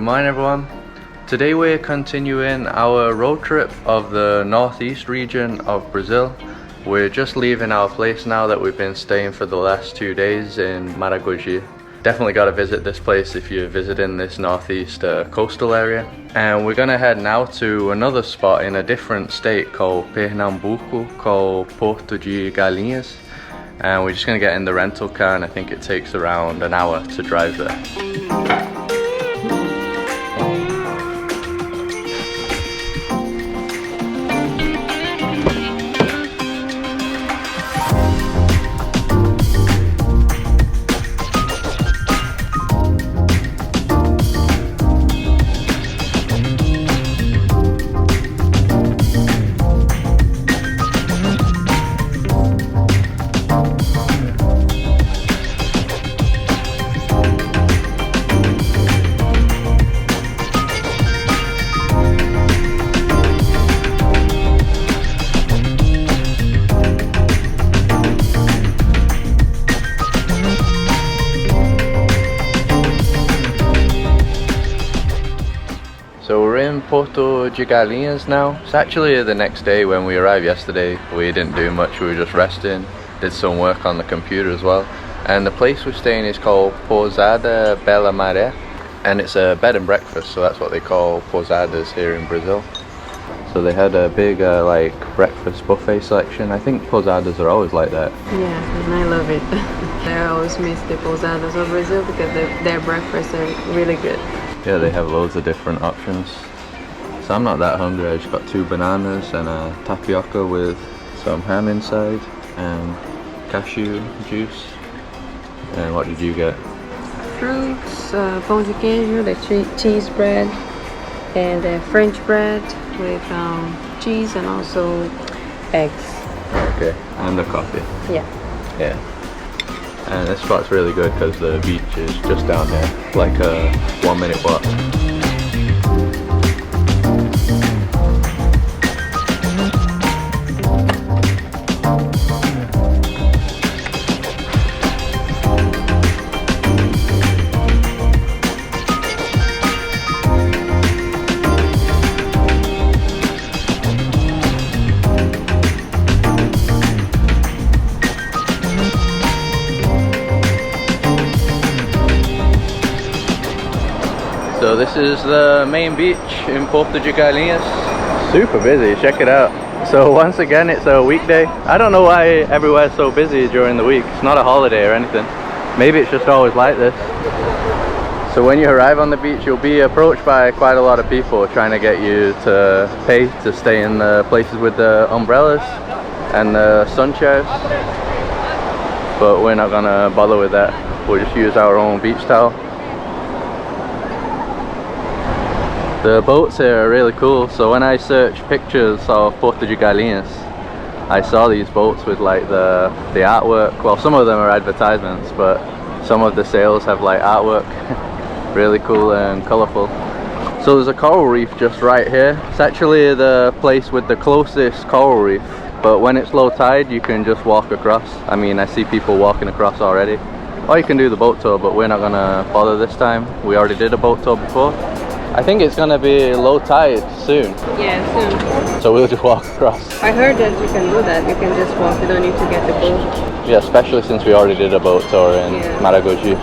morning everyone. Today we're continuing our road trip of the northeast region of Brazil. We're just leaving our place now that we've been staying for the last 2 days in Maragogi. Definitely got to visit this place if you're visiting this northeast coastal area. And we're gonna head now to another spot in a different state called Pernambuco, called Porto De Galinhas. And we're just gonna get in the rental car, and I think it takes around an hour to drive there. So we're in Porto De Galinhas now. It's actually the next day. When we arrived yesterday, we didn't do much, we were just resting, did some work on the computer as well. And the place we're staying is called Pousada Bela Maré, and it's a bed and breakfast, so that's what they call pousadas here in Brazil. So they had a big like breakfast buffet selection. I think pousadas are always like that. Yeah, and I love it. I always miss the pousadas of Brazil because their breakfasts are really good. Yeah, they have loads of different options. So I'm not that hungry. I just got 2 bananas and a tapioca with some ham inside and cashew juice. And what did you get? Fruits, pão de queijo, the cheese bread, and French bread with cheese and also eggs. Okay, and the coffee. Yeah. Yeah. And this spot's really good because the beach is just down there, like a 1-minute walk. So this is the main beach in Porto De Galinhas. Super busy, check it out. So once again, it's a weekday. I don't know why everywhere's so busy during the week. It's not a holiday or anything. Maybe it's just always like this. So when you arrive on the beach, you'll be approached by quite a lot of people trying to get you to pay to stay in the places with the umbrellas and the sun chairs. But we're not gonna bother with that. We'll just use our own beach towel. The boats here are really cool. So when I searched pictures of Porto de Galinhas, I saw these boats with like the artwork. Well, some of them are advertisements, but some of the sails have like artwork. Really cool and colourful. So there's a coral reef just right here. It's actually the place with the closest coral reef, but when it's low tide you can just walk across. I mean, I see people walking across already. Or you can do the boat tour, but we're not gonna bother this time. We already did a boat tour before. I think it's gonna be low tide soon. Yeah, soon. So we'll just walk across. I heard that you can do that. You can just walk. You don't need to get the boat. Yeah, especially since we already did a boat tour in Maragogi.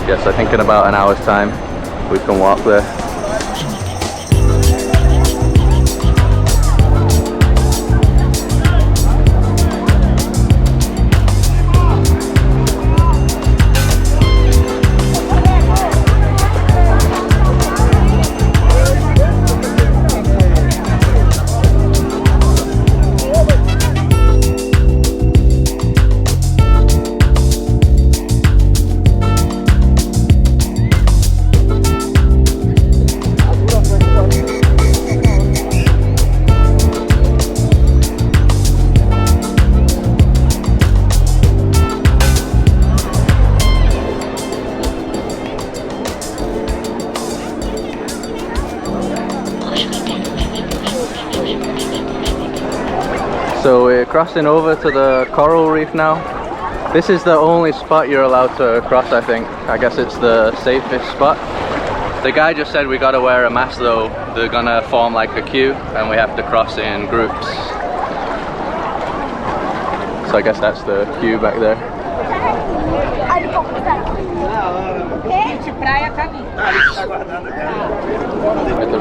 Yes, I think in about an hour's time we can walk there. So we're crossing over to the coral reef now. This is the only spot you're allowed to cross, I think. I guess it's the safest spot. The guy just said we gotta wear a mask though. They're gonna form like a queue and we have to cross in groups. So I guess that's the queue back there.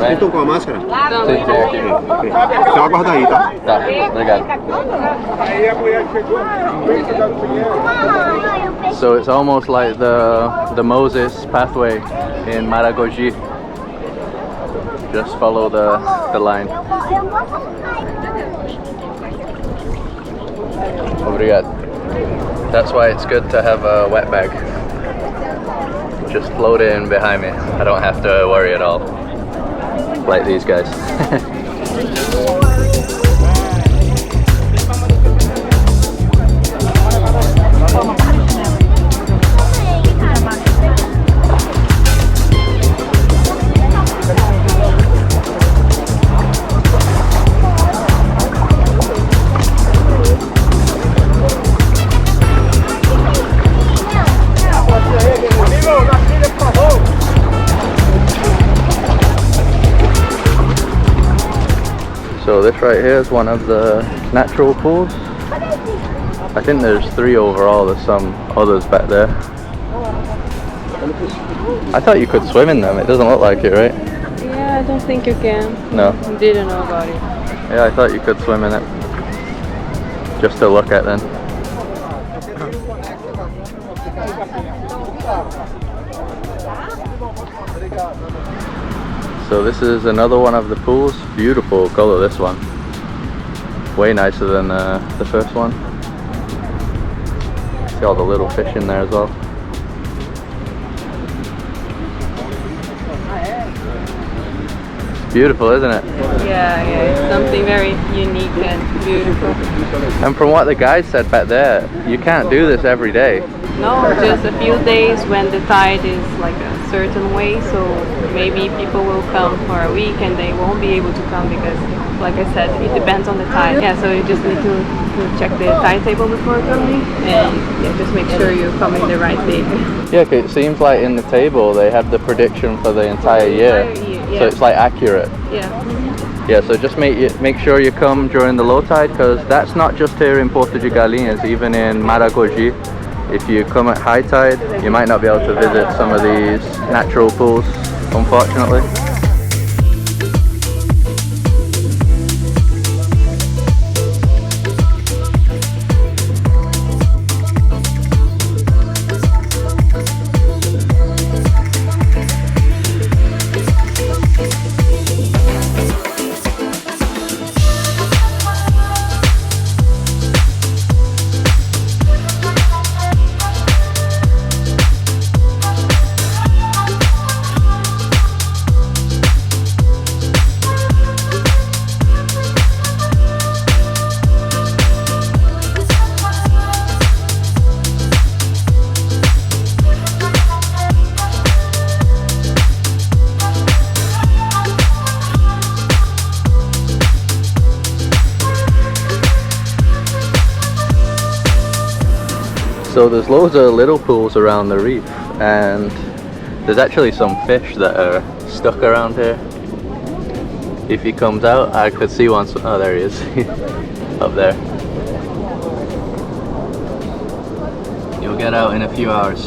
Estão com a máscara? Sim, sim, aqui. Então aguarda aí, tá? Tá, obrigado. So it's almost like the Moses pathway in Maragogi. Just follow the line. Obrigado. That's why it's good to have a wet bag. Just float in behind me. I don't have to worry at all. Like these guys. So this right here is one of the natural pools. I think there's 3 overall, there's some others back there. I thought you could swim in them, it doesn't look like it, right? Yeah, I don't think you can. No. Didn't know about it. Yeah, I thought you could swim in it. Just to look at then. So this is another one of the pools. Beautiful color, this one. Way nicer than the first one. See all the little fish in there as well. It's beautiful, isn't it? Yeah, it's something very unique and beautiful. And from what the guide said back there, you can't do this every day. No, just a few days when the tide is like a certain way, so maybe people will come for a week and they won't be able to come because, like I said, it depends on the tide. Yeah, so you just need to check the timetable before coming and yeah, just make sure you come in the right day. Yeah, 'cause it seems like in the table they have the prediction for the entire year, Yeah. so it's like accurate. Yeah. Yeah, so just make sure you come during the low tide, because that's not just here in Porto De Galinhas, even in Maragogi. If you come at high tide, you might not be able to visit some of these natural pools, unfortunately. So there's loads of little pools around the reef, and there's actually some fish that are stuck around here. If he comes out, I could see one. Oh, there he is. Up there. You'll get out in a few hours.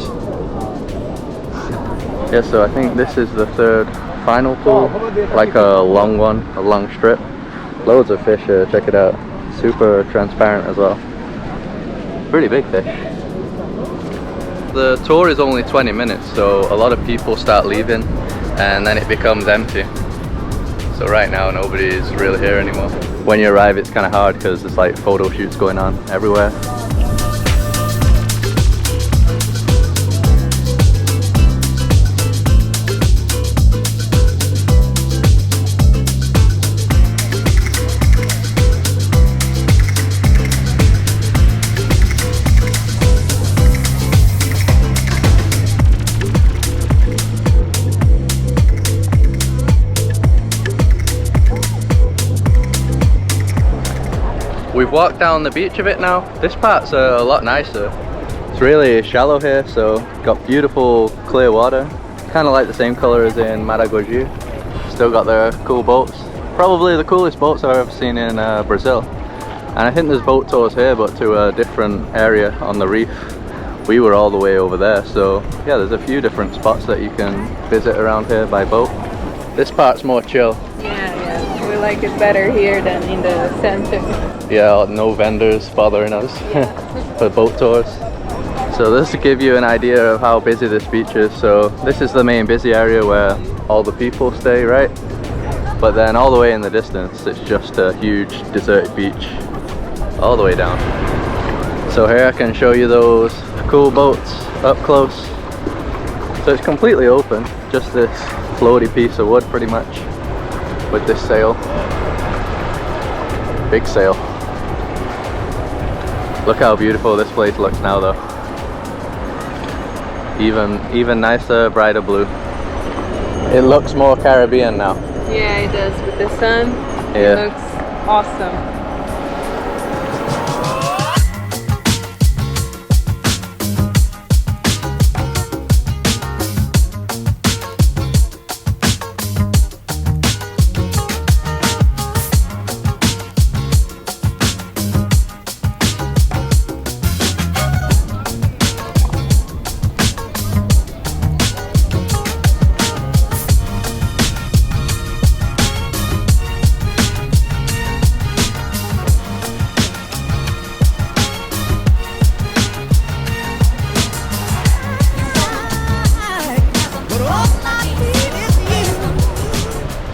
Yeah, so I think this is the third final pool, like a long one, a long strip. Loads of fish here, check it out. Super transparent as well. Pretty big fish. The tour is only 20 minutes, so a lot of people start leaving and then it becomes empty. So right now nobody is really here anymore. When you arrive it's kind of hard because there's like photo shoots going on everywhere. We've walked down the beach a bit now. This part's a lot nicer. It's really shallow here, so got beautiful clear water, kind of like the same color as in Maragogi. Still got the cool boats, probably the coolest boats I've ever seen in Brazil. And I think there's boat tours here, but to a different area on the reef. We were all the way over there, so yeah, there's a few different spots that you can visit around here by boat. This part's more chill. Yeah, we like it better here than in the center. Yeah, no vendors bothering us for boat tours. So this to give you an idea of how busy this beach is. So this is the main busy area where all the people stay, right? But then all the way in the distance, it's just a huge deserted beach all the way down. So here I can show you those cool boats up close. So it's completely open, just this floaty piece of wood pretty much with this sail. Big sail. Look how beautiful this place looks now though. Even nicer, brighter blue. It looks more Caribbean now. Yeah, it does with the sun. Yeah. It looks awesome.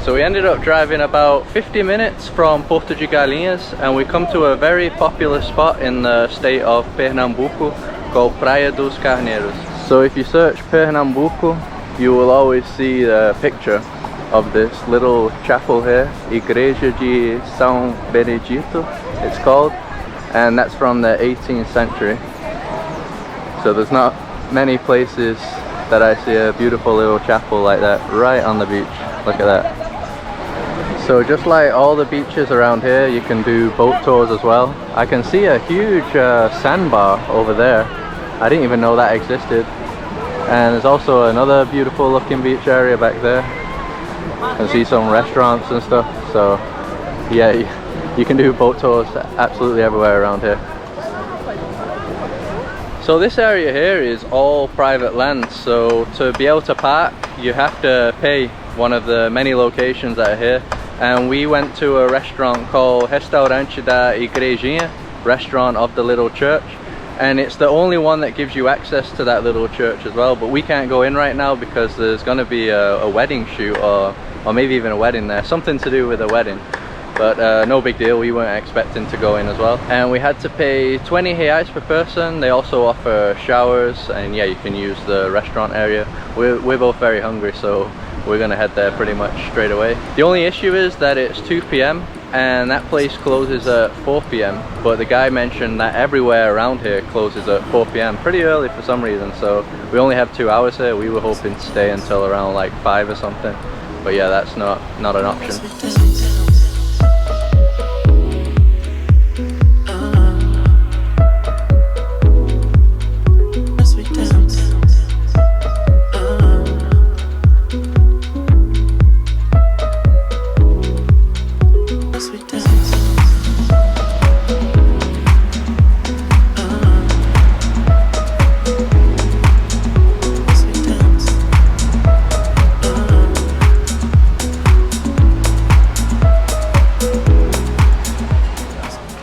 So we ended up driving about 50 minutes from Porto De Galinhas, and we come to a very popular spot in the state of Pernambuco called Praia dos Carneiros. So if you search Pernambuco, you will always see the picture of this little chapel here, Igreja de São Benedito it's called, and that's from the 18th century. So there's not many places that I see a beautiful little chapel like that right on the beach. Look at that. So just like all the beaches around here, you can do boat tours as well. I can see a huge sandbar over there. I didn't even know that existed. And there's also another beautiful looking beach area back there. I can see some restaurants and stuff. So yeah, you can do boat tours absolutely everywhere around here. So this area here is all private land. So to be able to park, you have to pay one of the many locations that are here. And we went to a restaurant called Restaurante da Igrejinha, restaurant of the little church, and it's the only one that gives you access to that little church as well. But we can't go in right now because there's going to be a wedding shoot, or maybe even a wedding there, something to do with a wedding. But no big deal, we weren't expecting to go in as well. And we had to pay 20 reais per person. They also offer showers, and yeah, you can use the restaurant area. We're both very hungry, so we're gonna head there pretty much straight away. The only issue is that it's 2 p.m. and that place closes at 4 p.m. But the guy mentioned that everywhere around here closes at 4 p.m. pretty early for some reason. So we only have 2 hours here. We were hoping to stay until around like 5 or something. But yeah, that's not an option.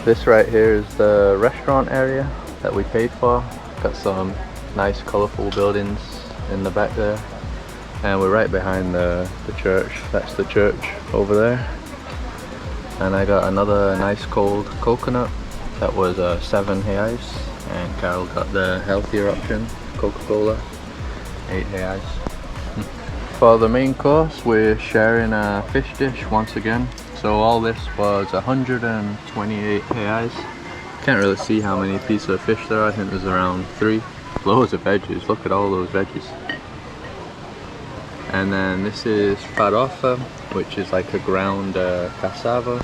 This right here is the restaurant area that we paid for. Got some nice colourful buildings in the back there. And we're right behind the church. That's the church over there. And I got another nice cold coconut. That was 7 reais. And Carol got the healthier option, Coca-Cola, 8 reais. For the main course, we're sharing a fish dish once again. So all this was 128 reais. Can't really see how many pieces of fish there are. I think there's around 3. Loads of veggies. Look at all those veggies. And then this is farofa, which is like a ground cassava.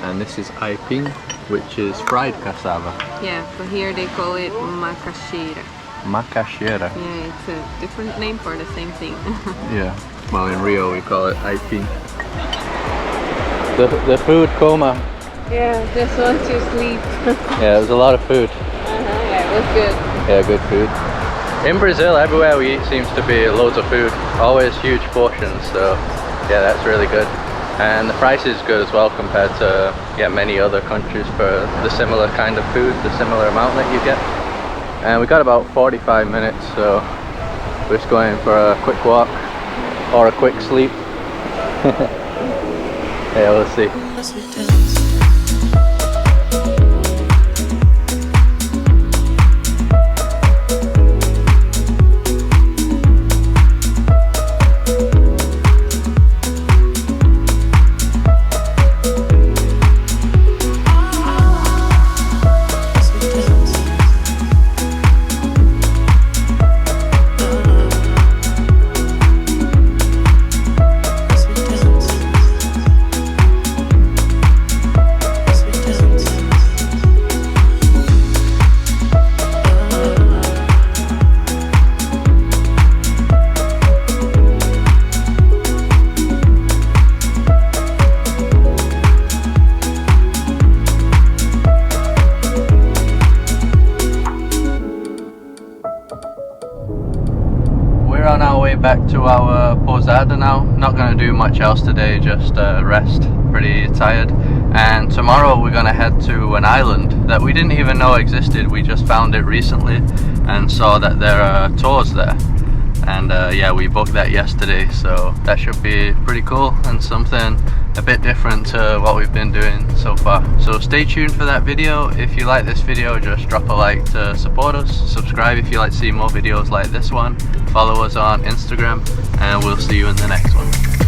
And this is aipim, which is fried cassava. Yeah, but here they call it macaxeira. Macaxeira. Yeah, it's a different name for the same thing. Yeah, well in Rio we call it aipim. The food coma. Yeah, just want to sleep. Yeah, it was a lot of food. Yeah, it was good. Yeah, good food. In Brazil, everywhere we eat seems to be loads of food, always huge portions, so yeah, that's really good. And the price is good as well compared to many other countries for the similar kind of food, the similar amount that you get. And we got about 45 minutes, so we're just going for a quick walk or a quick sleep. Yeah, we'll see. On our way back to our posada now. Not gonna do much else today, just rest, pretty tired. And tomorrow we're gonna head to an island that we didn't even know existed. We just found it recently and saw that there are tours there. And yeah, we booked that yesterday, so that should be pretty cool and something a bit different to what we've been doing so far. So stay tuned for that video. If you like this video, just drop a like to support us. Subscribe if you like to see more videos like this one. Follow us on Instagram, and we'll see you in the next one.